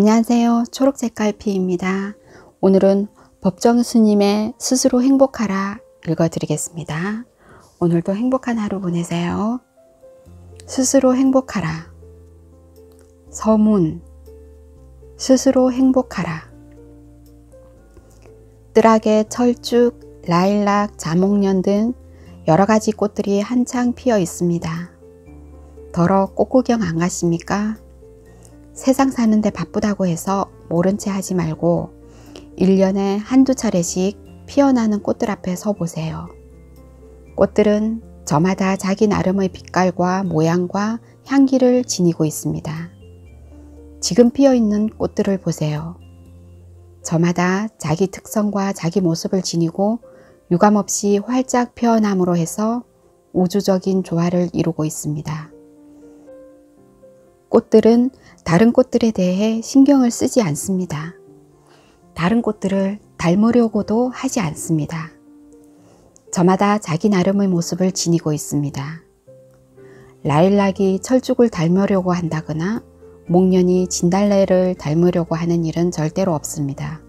안녕하세요. 초록색깔피입니다. 오늘은 법정 스님의 스스로 행복하라 읽어드리겠습니다. 오늘도 행복한 하루 보내세요. 스스로 행복하라. 서문. 스스로 행복하라. 뜰하게 철쭉, 라일락, 자목련 등 여러가지 꽃들이 한창 피어 있습니다. 더러 꽃구경 안 가십니까? 세상 사는데 바쁘다고 해서 모른 채 하지 말고 1년에 한두 차례씩 피어나는 꽃들 앞에 서 보세요. 꽃들은 저마다 자기 나름의 빛깔과 모양과 향기를 지니고 있습니다. 지금 피어있는 꽃들을 보세요. 저마다 자기 특성과 자기 모습을 지니고 유감없이 활짝 피어남으로 해서 우주적인 조화를 이루고 있습니다. 꽃들은 다른 꽃들에 대해 신경을 쓰지 않습니다. 다른 꽃들을 닮으려고도 하지 않습니다. 저마다 자기 나름의 모습을 지니고 있습니다. 라일락이 철쭉을 닮으려고 한다거나 목련이 진달래를 닮으려고 하는 일은 절대로 없습니다.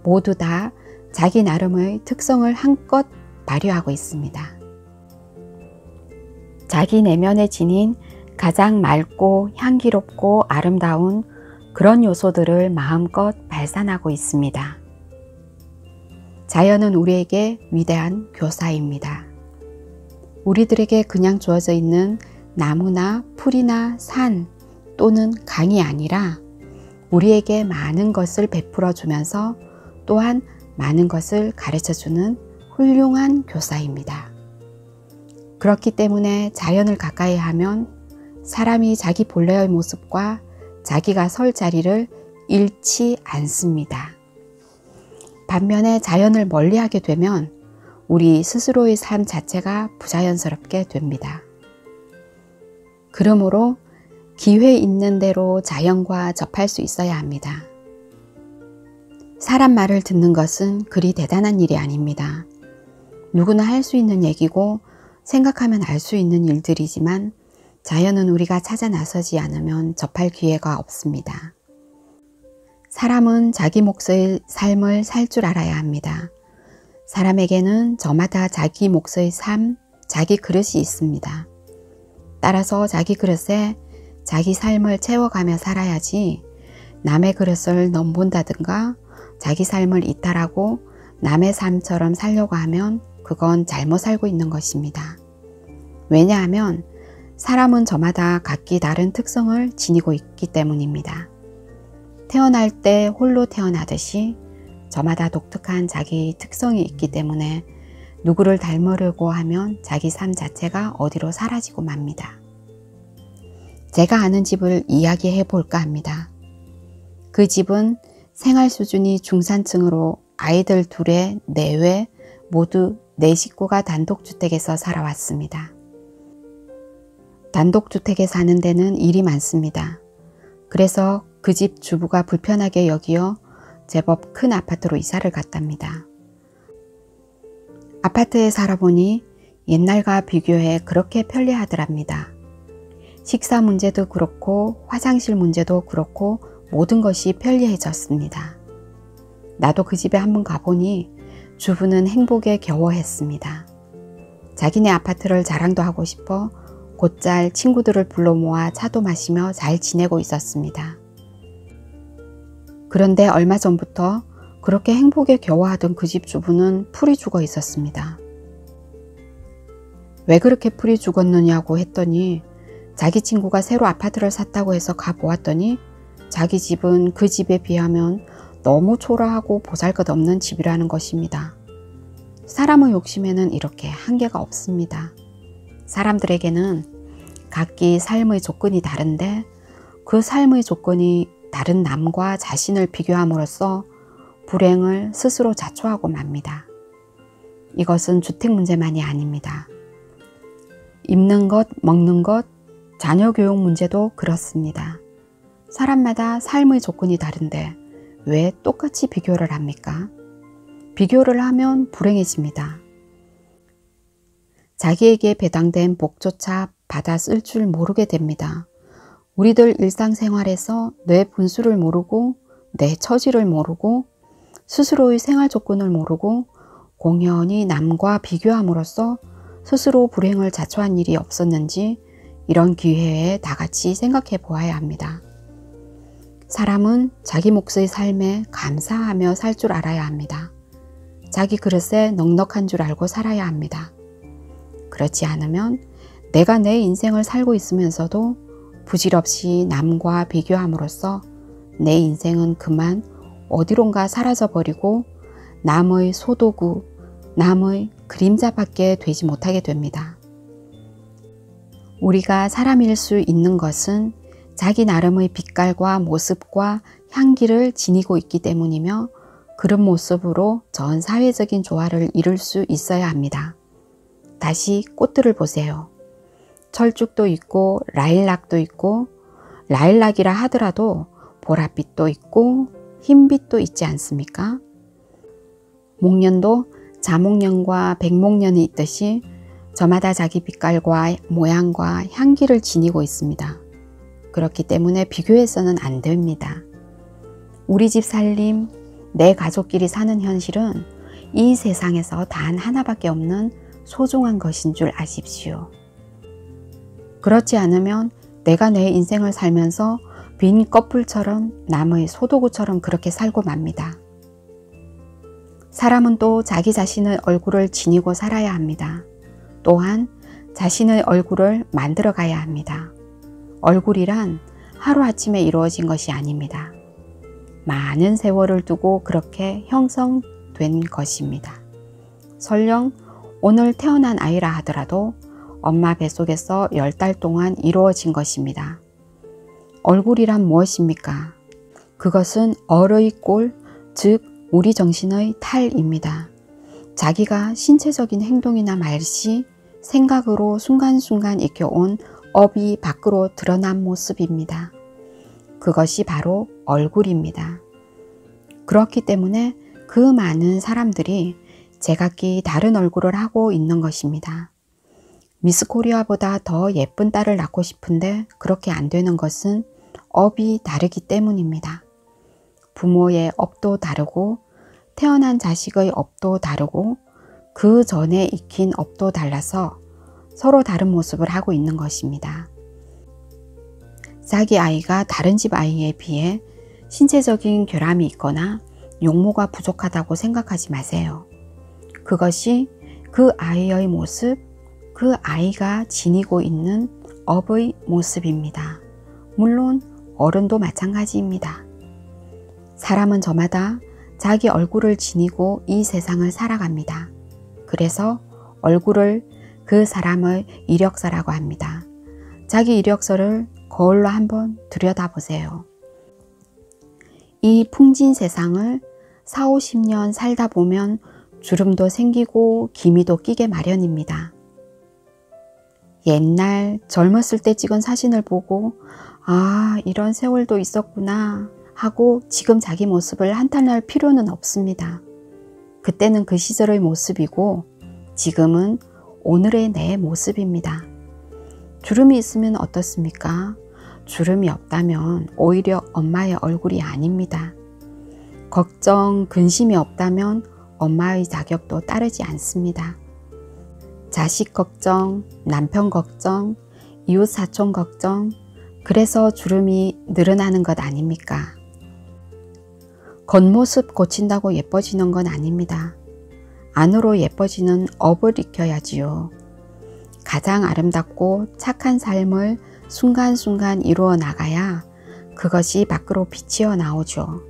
모두 다 자기 나름의 특성을 한껏 발휘하고 있습니다. 자기 내면에 지닌 가장 맑고 향기롭고 아름다운 그런 요소들을 마음껏 발산하고 있습니다. 자연은 우리에게 위대한 교사입니다. 우리들에게 그냥 주어져 있는 나무나 풀이나 산 또는 강이 아니라 우리에게 많은 것을 베풀어 주면서 또한 많은 것을 가르쳐 주는 훌륭한 교사입니다. 그렇기 때문에 자연을 가까이 하면 사람이 자기 본래의 모습과 자기가 설 자리를 잃지 않습니다. 반면에 자연을 멀리하게 되면 우리 스스로의 삶 자체가 부자연스럽게 됩니다. 그러므로 기회 있는 대로 자연과 접할 수 있어야 합니다. 사람 말을 듣는 것은 그리 대단한 일이 아닙니다. 누구나 할 수 있는 얘기고 생각하면 알 수 있는 일들이지만 자연은 우리가 찾아 나서지 않으면 접할 기회가 없습니다. 사람은 자기 몫의 삶을 살 줄 알아야 합니다. 사람에게는 저마다 자기 몫의 삶, 자기 그릇이 있습니다. 따라서 자기 그릇에 자기 삶을 채워가며 살아야지 남의 그릇을 넘본다든가 자기 삶을 이탈하고 남의 삶처럼 살려고 하면 그건 잘못 살고 있는 것입니다. 왜냐하면 사람은 저마다 각기 다른 특성을 지니고 있기 때문입니다. 태어날 때 홀로 태어나듯이 저마다 독특한 자기 특성이 있기 때문에 누구를 닮으려고 하면 자기 삶 자체가 어디로 사라지고 맙니다. 제가 아는 집을 이야기해 볼까 합니다. 그 집은 생활 수준이 중산층으로 아이들 둘에 내외 모두 4식구가 단독주택에서 살아왔습니다. 단독주택에 사는 데는 일이 많습니다. 그래서 그 집 주부가 불편하게 여기어 제법 큰 아파트로 이사를 갔답니다. 아파트에 살아보니 옛날과 비교해 그렇게 편리하더랍니다. 식사 문제도 그렇고 화장실 문제도 그렇고 모든 것이 편리해졌습니다. 나도 그 집에 한번 가보니 주부는 행복에 겨워했습니다. 자기네 아파트를 자랑도 하고 싶어 곧잘 친구들을 불러 모아 차도 마시며 잘 지내고 있었습니다. 그런데 얼마 전부터 그렇게 행복에 겨워하던 그 집 주부는 풀이 죽어 있었습니다. 왜 그렇게 풀이 죽었느냐고 했더니 자기 친구가 새로 아파트를 샀다고 해서 가보았더니 자기 집은 그 집에 비하면 너무 초라하고 보잘것없는 집이라는 것입니다. 사람의 욕심에는 이렇게 한계가 없습니다. 사람들에게는 각기 삶의 조건이 다른데 그 삶의 조건이 다른 남과 자신을 비교함으로써 불행을 스스로 자초하고 맙니다. 이것은 주택 문제만이 아닙니다. 입는 것, 먹는 것, 자녀 교육 문제도 그렇습니다. 사람마다 삶의 조건이 다른데 왜 똑같이 비교를 합니까? 비교를 하면 불행해집니다. 자기에게 배당된 복조차 받아 쓸 줄 모르게 됩니다. 우리들 일상생활에서 내 분수를 모르고 내 처지를 모르고 스스로의 생활 조건을 모르고 공연히 남과 비교함으로써 스스로 불행을 자초한 일이 없었는지 이런 기회에 다 같이 생각해 보아야 합니다. 사람은 자기 몫의 삶에 감사하며 살 줄 알아야 합니다. 자기 그릇에 넉넉한 줄 알고 살아야 합니다. 그렇지 않으면 내가 내 인생을 살고 있으면서도 부질없이 남과 비교함으로써 내 인생은 그만 어디론가 사라져버리고 남의 소도구, 남의 그림자밖에 되지 못하게 됩니다. 우리가 사람일 수 있는 것은 자기 나름의 빛깔과 모습과 향기를 지니고 있기 때문이며 그런 모습으로 전 사회적인 조화를 이룰 수 있어야 합니다. 다시 꽃들을 보세요. 철쭉도 있고 라일락도 있고 라일락이라 하더라도 보랏빛도 있고 흰빛도 있지 않습니까? 목련도 자목련과 백목련이 있듯이 저마다 자기 빛깔과 모양과 향기를 지니고 있습니다. 그렇기 때문에 비교해서는 안 됩니다. 우리 집 살림, 내 가족끼리 사는 현실은 이 세상에서 단 하나밖에 없는 소중한 것인 줄 아십시오. 그렇지 않으면 내가 내 인생을 살면서 빈 껍풀처럼 남의 소도구처럼 그렇게 살고 맙니다. 사람은 또 자기 자신의 얼굴을 지니고 살아야 합니다. 또한 자신의 얼굴을 만들어 가야 합니다. 얼굴이란 하루아침에 이루어진 것이 아닙니다. 많은 세월을 두고 그렇게 형성된 것입니다. 설령 오늘 태어난 아이라 하더라도 엄마 뱃속에서 10달 동안 이루어진 것입니다. 얼굴이란 무엇입니까? 그것은 얼의 꼴, 즉 우리 정신의 탈입니다. 자기가 신체적인 행동이나 말시, 생각으로 순간순간 익혀온 업이 밖으로 드러난 모습입니다. 그것이 바로 얼굴입니다. 그렇기 때문에 그 많은 사람들이 제각기 다른 얼굴을 하고 있는 것입니다. 미스 코리아보다 더 예쁜 딸을 낳고 싶은데 그렇게 안 되는 것은 업이 다르기 때문입니다. 부모의 업도 다르고 태어난 자식의 업도 다르고 그 전에 익힌 업도 달라서 서로 다른 모습을 하고 있는 것입니다. 자기 아이가 다른 집 아이에 비해 신체적인 결함이 있거나 용모가 부족하다고 생각하지 마세요. 그것이 그 아이의 모습, 그 아이가 지니고 있는 업의 모습입니다. 물론 어른도 마찬가지입니다. 사람은 저마다 자기 얼굴을 지니고 이 세상을 살아갑니다. 그래서 얼굴을 그 사람의 이력서라고 합니다. 자기 이력서를 거울로 한번 들여다보세요. 이 풍진 세상을 40-50년 살다 보면 주름도 생기고 기미도 끼게 마련입니다. 옛날 젊었을 때 찍은 사진을 보고 아, 이런 세월도 있었구나 하고 지금 자기 모습을 한탄할 필요는 없습니다. 그때는 그 시절의 모습이고 지금은 오늘의 내 모습입니다. 주름이 있으면 어떻습니까? 주름이 없다면 오히려 엄마의 얼굴이 아닙니다. 걱정, 근심이 없다면 엄마의 자격도 따르지 않습니다. 자식 걱정, 남편 걱정, 이웃 사촌 걱정, 그래서 주름이 늘어나는 것 아닙니까? 겉모습 고친다고 예뻐지는 건 아닙니다. 안으로 예뻐지는 업을 익혀야지요. 가장 아름답고 착한 삶을 순간순간 이루어 나가야 그것이 밖으로 비치어 나오죠.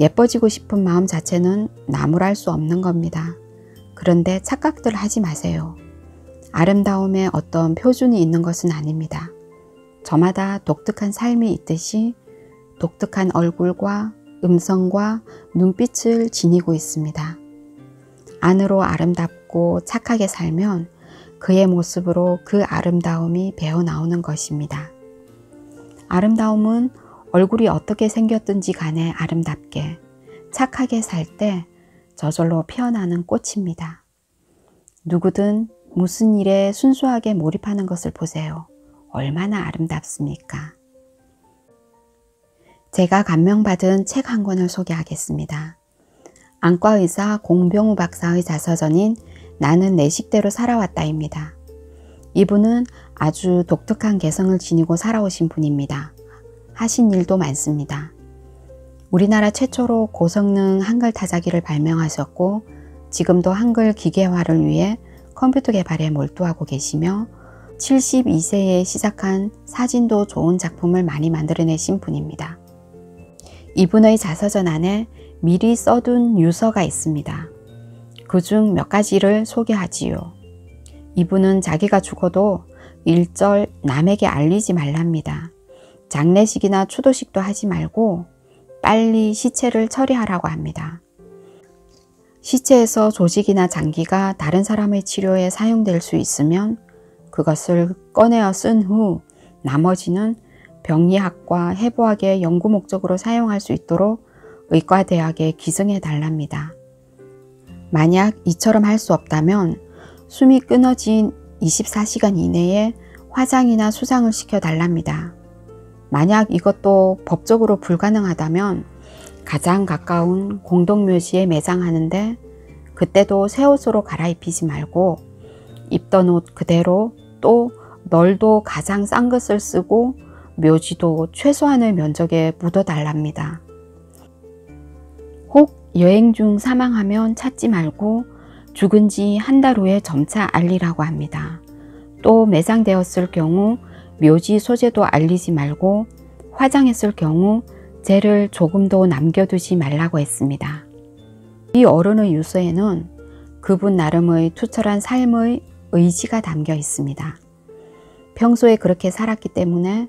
예뻐지고 싶은 마음 자체는 나무랄 수 없는 겁니다. 그런데 착각들 하지 마세요. 아름다움에 어떤 표준이 있는 것은 아닙니다. 저마다 독특한 삶이 있듯이 독특한 얼굴과 음성과 눈빛을 지니고 있습니다. 안으로 아름답고 착하게 살면 그의 모습으로 그 아름다움이 배어 나오는 것입니다. 아름다움은 얼굴이 어떻게 생겼든지 간에 아름답게 착하게 살 때 저절로 피어나는 꽃입니다. 누구든 무슨 일에 순수하게 몰입하는 것을 보세요. 얼마나 아름답습니까? 제가 감명받은 책 한 권을 소개하겠습니다. 안과의사 공병우 박사의 자서전인 나는 내 식대로 살아왔다입니다. 이분은 아주 독특한 개성을 지니고 살아오신 분입니다. 하신 일도 많습니다. 우리나라 최초로 고성능 한글 타자기를 발명하셨고 지금도 한글 기계화를 위해 컴퓨터 개발에 몰두하고 계시며 72세에 시작한 사진도 좋은 작품을 많이 만들어내신 분입니다. 이분의 자서전 안에 미리 써둔 유서가 있습니다. 그중 몇 가지를 소개하지요. 이분은 자기가 죽어도 일절 남에게 알리지 말랍니다. 장례식이나 추도식도 하지 말고 빨리 시체를 처리하라고 합니다. 시체에서 조직이나 장기가 다른 사람의 치료에 사용될 수 있으면 그것을 꺼내어 쓴 후 나머지는 병리학과 해부학의 연구 목적으로 사용할 수 있도록 의과대학에 기증해 달랍니다. 만약 이처럼 할 수 없다면 숨이 끊어진 24시간 이내에 화장이나 수상을 시켜 달랍니다. 만약 이것도 법적으로 불가능하다면 가장 가까운 공동묘지에 매장하는데 그때도 새 옷으로 갈아입히지 말고 입던 옷 그대로 또 널도 가장 싼 것을 쓰고 묘지도 최소한의 면적에 묻어달랍니다. 혹 여행 중 사망하면 찾지 말고 죽은 지 한 달 후에 점차 알리라고 합니다. 또 매장되었을 경우 묘지 소재도 알리지 말고 화장했을 경우 재를 조금도 남겨두지 말라고 했습니다. 이 어른의 유서에는 그분 나름의 투철한 삶의 의지가 담겨 있습니다. 평소에 그렇게 살았기 때문에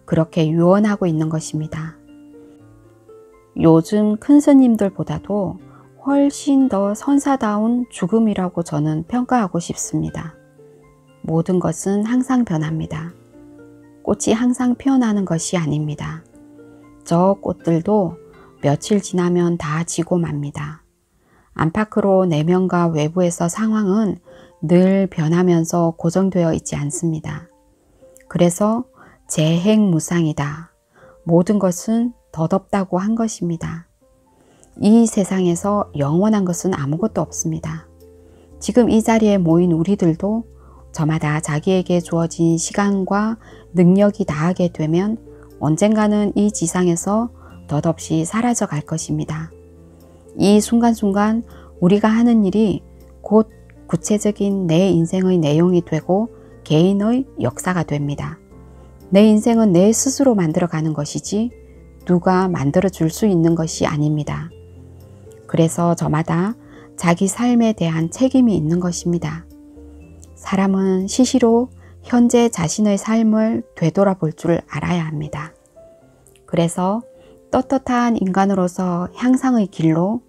그렇게 유언하고 있는 것입니다. 요즘 큰 스님들보다도 훨씬 더 선사다운 죽음이라고 저는 평가하고 싶습니다. 모든 것은 항상 변합니다. 꽃이 항상 피어나는 것이 아닙니다. 저 꽃들도 며칠 지나면 다 지고 맙니다. 안팎으로 내면과 외부에서 상황은 늘 변하면서 고정되어 있지 않습니다. 그래서 재행무상이다. 모든 것은 덧없다고 한 것입니다. 이 세상에서 영원한 것은 아무것도 없습니다. 지금 이 자리에 모인 우리들도 저마다 자기에게 주어진 시간과 능력이 다하게 되면 언젠가는 이 지상에서 덧없이 사라져 갈 것입니다. 이 순간순간 우리가 하는 일이 곧 구체적인 내 인생의 내용이 되고 개인의 역사가 됩니다. 내 인생은 내 스스로 만들어가는 것이지 누가 만들어줄 수 있는 것이 아닙니다. 그래서 저마다 자기 삶에 대한 책임이 있는 것입니다. 사람은 시시로 현재 자신의 삶을 되돌아볼 줄 알아야 합니다. 그래서 떳떳한 인간으로서 향상의 길로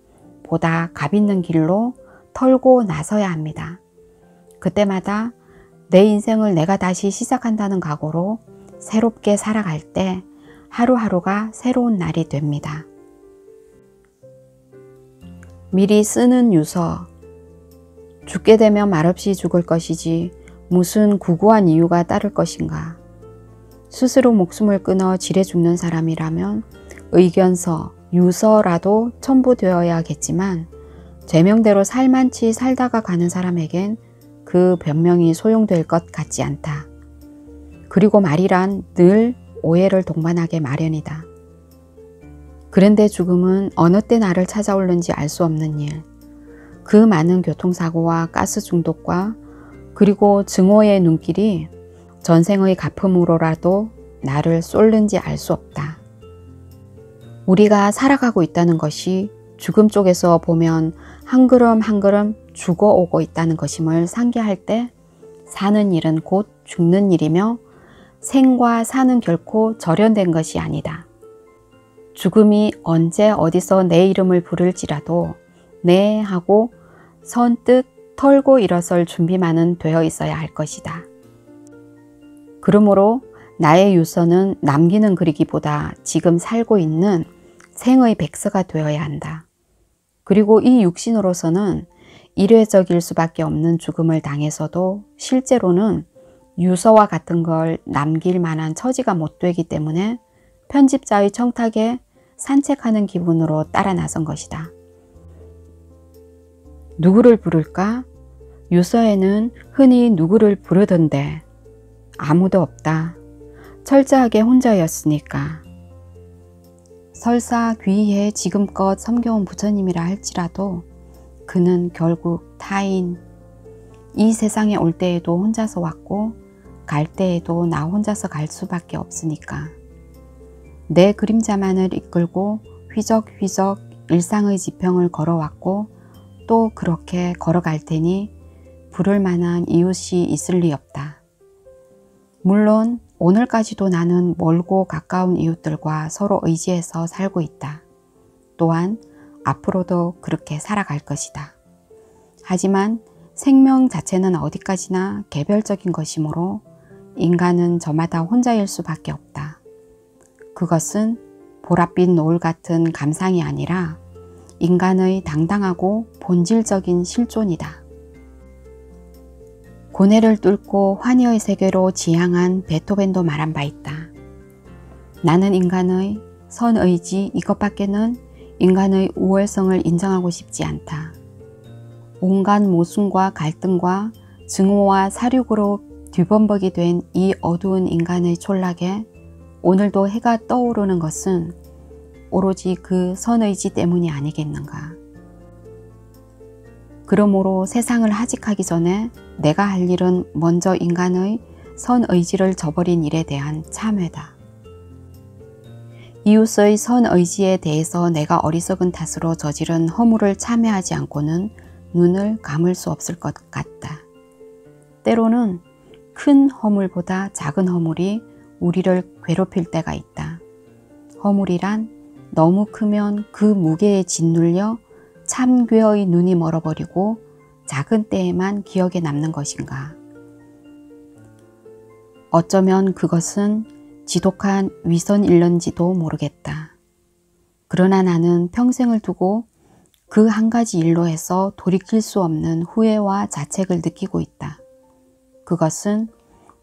보다 값 있는 길로 털고 나서야 합니다. 그때마다 내 인생을 내가 다시 시작한다는 각오로 새롭게 살아갈 때 하루하루가 새로운 날이 됩니다. 미리 쓰는 유서. 죽게 되면 말없이 죽을 것이지 무슨 구구한 이유가 따를 것인가. 스스로 목숨을 끊어 지레 죽는 사람이라면 의견서, 유서라도 첨부되어야겠지만 죄명대로 살만치 살다가 가는 사람에겐 그 변명이 소용될 것 같지 않다. 그리고 말이란 늘 오해를 동반하게 마련이다. 그런데 죽음은 어느 때 나를 찾아올는지 알 수 없는 일. 그 많은 교통사고와 가스 중독과 그리고 증오의 눈길이 전생의 가품으로라도 나를 쏠는지 알 수 없다. 우리가 살아가고 있다는 것이 죽음 쪽에서 보면 한 걸음 한 걸음 죽어오고 있다는 것임을 상기할 때 사는 일은 곧 죽는 일이며 생과 사는 결코 절연된 것이 아니다. 죽음이 언제 어디서 내 이름을 부를지라도 네 하고 선뜻 털고 일어설 준비만은 되어 있어야 할 것이다. 그러므로 나의 유서는 남기는 그리기보다 지금 살고 있는 생의 백서가 되어야 한다. 그리고 이 육신으로서는 일회적일 수밖에 없는 죽음을 당해서도 실제로는 유서와 같은 걸 남길 만한 처지가 못 되기 때문에 편집자의 청탁에 산책하는 기분으로 따라 나선 것이다. 누구를 부를까? 유서에는 흔히 누구를 부르던데 아무도 없다. 철저하게 혼자였으니까. 설사 귀에 지금껏 섬겨온 부처님이라 할지라도 그는 결국 타인. 이 세상에 올 때에도 혼자서 왔고 갈 때에도 나 혼자서 갈 수밖에 없으니까. 내 그림자만을 이끌고 휘적휘적 일상의 지평을 걸어왔고 또 그렇게 걸어갈 테니 부를 만한 이웃이 있을 리 없다. 물론 오늘까지도 나는 멀고 가까운 이웃들과 서로 의지해서 살고 있다. 또한 앞으로도 그렇게 살아갈 것이다. 하지만 생명 자체는 어디까지나 개별적인 것이므로 인간은 저마다 혼자일 수밖에 없다. 그것은 보랏빛 노을 같은 감상이 아니라 인간의 당당하고 본질적인 실존이다. 고뇌를 뚫고 환희의 세계로 지향한 베토벤도 말한 바 있다. 나는 인간의 선의지 이것밖에는 인간의 우월성을 인정하고 싶지 않다. 온갖 모순과 갈등과 증오와 사륙으로 뒤범벅이 된 이 어두운 인간의 촌락에 오늘도 해가 떠오르는 것은 오로지 그 선의지 때문이 아니겠는가. 그러므로 세상을 하직하기 전에 내가 할 일은 먼저 인간의 선의지를 저버린 일에 대한 참회다. 이웃의 선의지에 대해서 내가 어리석은 탓으로 저지른 허물을 참회하지 않고는 눈을 감을 수 없을 것 같다. 때로는 큰 허물보다 작은 허물이 우리를 괴롭힐 때가 있다. 허물이란 너무 크면 그 무게에 짓눌려 참괴의 눈이 멀어버리고 작은 때에만 기억에 남는 것인가. 어쩌면 그것은 지독한 위선일런지도 모르겠다. 그러나 나는 평생을 두고 그 한 가지 일로 해서 돌이킬 수 없는 후회와 자책을 느끼고 있다. 그것은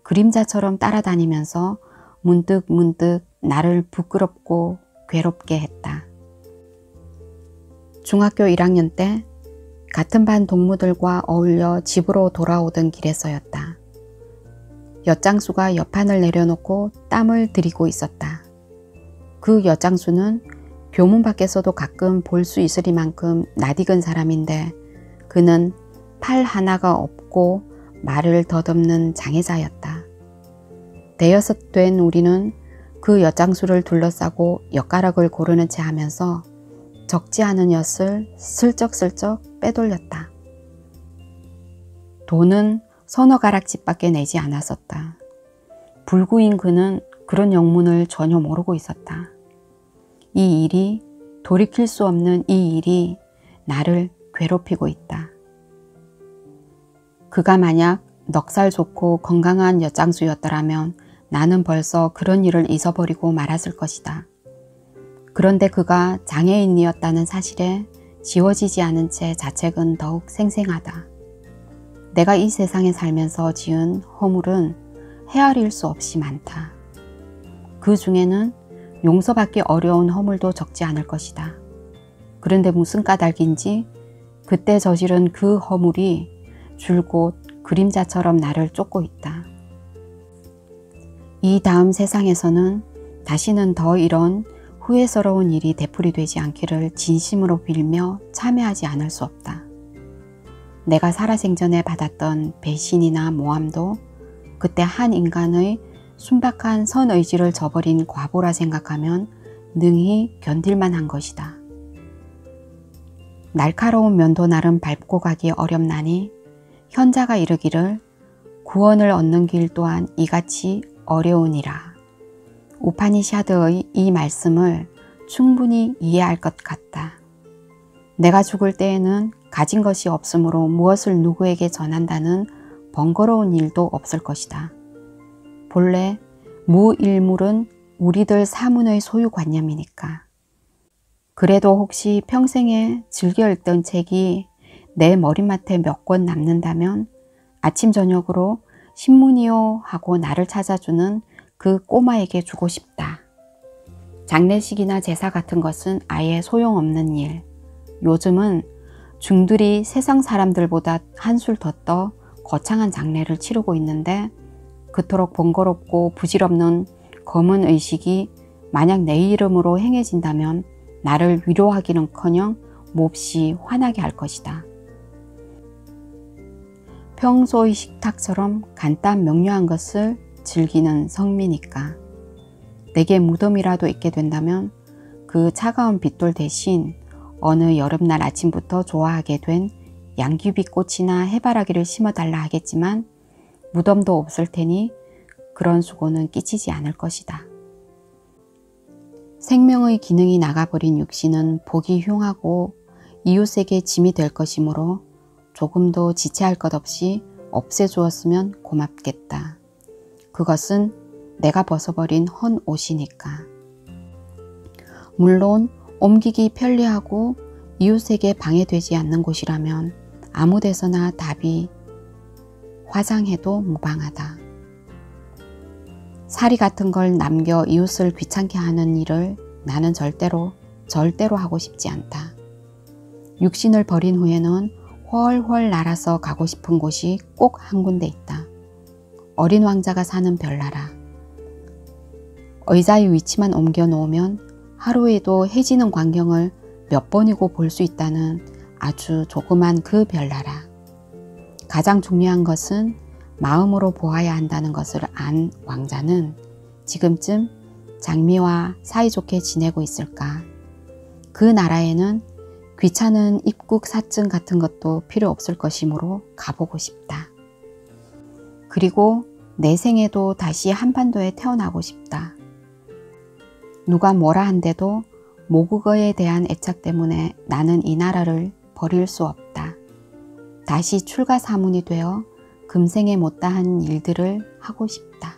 그림자처럼 따라다니면서 문득 나를 부끄럽고 괴롭게 했다. 중학교 1학년 때 같은 반 동무들과 어울려 집으로 돌아오던 길에서였다. 엿장수가 엿판을 내려놓고 땀을 들이고 있었다. 그 엿장수는 교문 밖에서도 가끔 볼 수 있으리만큼 낯익은 사람인데 그는 팔 하나가 없고 말을 더듬는 장애자였다. 대여섯 된 우리는 그 엿장수를 둘러싸고 엿가락을 고르는 채 하면서 적지 않은 엿을 슬쩍슬쩍 빼돌렸다. 돈은 서너 가락집밖에 내지 않았었다. 불구인 그는 그런 영문을 전혀 모르고 있었다. 이 일이, 돌이킬 수 없는 이 일이 나를 괴롭히고 있다. 그가 만약 넉살 좋고 건강한 엿장수였더라면 나는 벌써 그런 일을 잊어버리고 말았을 것이다. 그런데 그가 장애인이었다는 사실에 지워지지 않은 채 자책은 더욱 생생하다. 내가 이 세상에 살면서 지은 허물은 헤아릴 수 없이 많다. 그 중에는 용서받기 어려운 허물도 적지 않을 것이다. 그런데 무슨 까닭인지 그때 저지른 그 허물이 줄곧 그림자처럼 나를 쫓고 있다. 이 다음 세상에서는 다시는 더 이런 후회스러운 일이 되풀이되지 않기를 진심으로 빌며 참회하지 않을 수 없다. 내가 살아생전에 받았던 배신이나 모함도 그때 한 인간의 순박한 선의지를 저버린 과보라 생각하면 능히 견딜만 한 것이다. 날카로운 면도 나름 밟고 가기 어렵나니 현자가 이르기를 구원을 얻는 길 또한 이같이 어려우니라. 우파니샤드의 이 말씀을 충분히 이해할 것 같다. 내가 죽을 때에는 가진 것이 없으므로 무엇을 누구에게 전한다는 번거로운 일도 없을 것이다. 본래 무일물은 우리들 사문의 소유관념이니까. 그래도 혹시 평생에 즐겨 읽던 책이 내 머리맡에 몇 권 남는다면 아침 저녁으로 신문이요 하고 나를 찾아주는 그 꼬마에게 주고 싶다. 장례식이나 제사 같은 것은 아예 소용없는 일. 요즘은 중들이 세상 사람들보다 한술 더 떠 거창한 장례를 치르고 있는데 그토록 번거롭고 부질없는 검은 의식이 만약 내 이름으로 행해진다면 나를 위로하기는커녕 몹시 화나게 할 것이다. 평소의 식탁처럼 간단 명료한 것을 즐기는 성미니까. 내게 무덤이라도 있게 된다면 그 차가운 빗돌 대신 어느 여름날 아침부터 좋아하게 된 양귀비꽃이나 해바라기를 심어달라 하겠지만 무덤도 없을 테니 그런 수고는 끼치지 않을 것이다. 생명의 기능이 나가버린 육신은 보기 흉하고 이웃에게 짐이 될 것이므로 조금도 지체할 것 없이 없애주었으면 고맙겠다. 그것은 내가 벗어버린 헌 옷이니까. 물론 옮기기 편리하고 이웃에게 방해되지 않는 곳이라면 아무 데서나 답이 화장해도 무방하다. 사리 같은 걸 남겨 이웃을 귀찮게 하는 일을 나는 절대로 하고 싶지 않다. 육신을 버린 후에는 훨훨 날아서 가고 싶은 곳이 꼭 한 군데 있다. 어린 왕자가 사는 별나라. 의자의 위치만 옮겨 놓으면 하루에도 해지는 광경을 몇 번이고 볼 수 있다는 아주 조그만 그 별나라. 가장 중요한 것은 마음으로 보아야 한다는 것을 안 왕자는 지금쯤 장미와 사이좋게 지내고 있을까? 그 나라에는 귀찮은 입국 사증 같은 것도 필요 없을 것이므로 가보고 싶다. 그리고 내 생에도 다시 한반도에 태어나고 싶다. 누가 뭐라 한데도 모국어에 대한 애착 때문에 나는 이 나라를 버릴 수 없다. 다시 출가사문이 되어 금생에 못다한 일들을 하고 싶다.